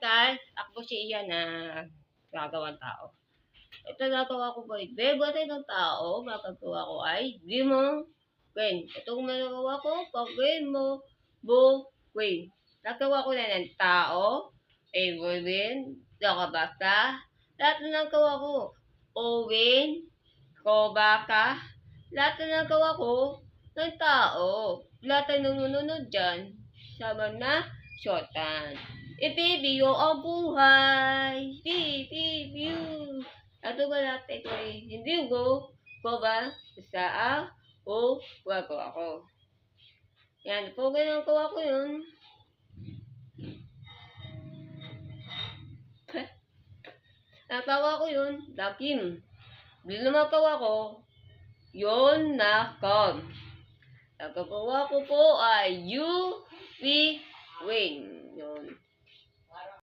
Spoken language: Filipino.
guys, ako si Ian na gagawang tao. Ito nagawa ko po ay bebate ng tao, magagawa ko ay di mo Queen. Itong nagawa ko, pag-win mo, Queen. Nagawa ko na ng tao, Evelyn, nakabasa, lahat na nagawa ko. Owen, Kobaka, lahat na nagawa ko ng tao. Lahat na nununod dyan. Sama na, Shotan. Ibibigyo ang buhay. Bibigyo. Ato ba natin ito ay hindi ko ba sa o gagawa ko. Yan, po ginagawa ko yun. Nagawa ko yun, lakim. Hindi na magawa ko, yun na com. Nagagawa ko po ay UP Wing.